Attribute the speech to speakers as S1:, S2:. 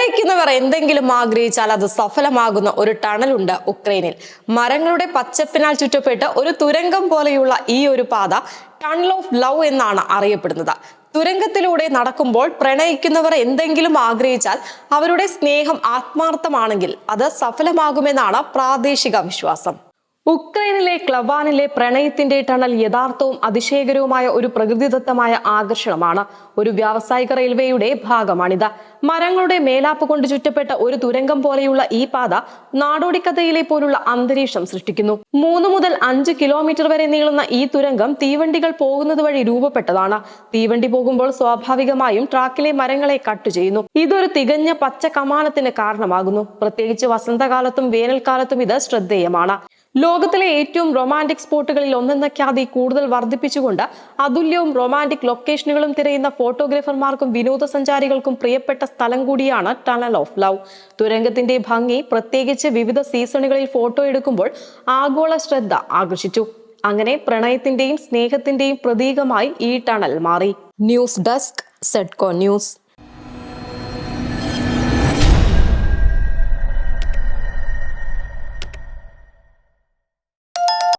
S1: പ്രണയിക്കുന്നവർ എന്തെങ്കിലും ആഗ്രഹിച്ചാൽ അത് സഫലമാകുന്ന ഒരു ടണലുണ്ട് ഉക്രൈനിൽ. മരങ്ങളുടെ പച്ചപ്പിനാൽ ചുറ്റപ്പെട്ട് ഒരു തുരങ്കം പോലെയുള്ള ഈ ഒരു പാത ടണൽ ഓഫ് ലവ് എന്നാണ് അറിയപ്പെടുന്നത്. തുരങ്കത്തിലൂടെ നടക്കുമ്പോൾ പ്രണയിക്കുന്നവർ എന്തെങ്കിലും ആഗ്രഹിച്ചാൽ അവരുടെ സ്നേഹം ആത്മാർത്ഥമാണെങ്കിൽ അത് സഫലമാകുമെന്നാണ് പ്രാദേശിക വിശ്വാസം. ഉക്രൈനിലെ ക്ലവാനിലെ പ്രണയത്തിന്റെ ടണൽ യഥാർത്ഥവും അതിശയകരവുമായ ഒരു പ്രകൃതിദത്തമായ ആകർഷണമാണ്. ഒരു വ്യാവസായിക റെയിൽവേയുടെ ഭാഗമാണിത്. മരങ്ങളുടെ മേലാപ്പ് കൊണ്ട് ചുറ്റപ്പെട്ട ഒരു തുരങ്കം പോലെയുള്ള ഈ പാത നാടോടിക്കഥയിലെ പോലുള്ള അന്തരീക്ഷം സൃഷ്ടിക്കുന്നു. 3 മുതൽ 5 കിലോമീറ്റർ വരെ നീളുന്ന ഈ തുരങ്കം തീവണ്ടികൾ പോകുന്നത് വഴി രൂപപ്പെട്ടതാണ്. തീവണ്ടി പോകുമ്പോൾ സ്വാഭാവികമായും ട്രാക്കിലെ മരങ്ങളെ കട്ട് ചെയ്യുന്നു. ഇതൊരു തികഞ്ഞ പച്ച കമാനത്തിന് കാരണമാകുന്നു. പ്രത്യേകിച്ച് വസന്തകാലത്തും വേനൽക്കാലത്തും ഇത് ശ്രദ്ധേയമാണ്. ലോകത്തിലെ ഏറ്റവും റൊമാൻറ്റിക് സ്പോട്ടുകളിൽ ഒന്നെന്ന ഖ്യാതി കൂടുതൽ വർദ്ധിപ്പിച്ചുകൊണ്ട് അതുല്യവും റൊമാൻറ്റിക് ലൊക്കേഷനുകളും തിരയുന്ന ഫോട്ടോഗ്രാഫർമാർക്കും വിനോദസഞ്ചാരികൾക്കും പ്രിയപ്പെട്ട സ്ഥലം കൂടിയാണ് ടണൽ ഓഫ് ലവ്. തുരങ്കത്തിന്റെ ഭംഗി, പ്രത്യേകിച്ച് വിവിധ സീസണുകളിൽ ഫോട്ടോ എടുക്കുമ്പോൾ ആഗോള ശ്രദ്ധ ആകർഷിച്ചു. അങ്ങനെ പ്രണയത്തിന്റെയും സ്നേഹത്തിന്റെയും പ്രതീകമായി ഈ ടണൽ മാറി. ന്യൂസ് ഡെസ്ക്, സെഡ്കോ ന്യൂസ്.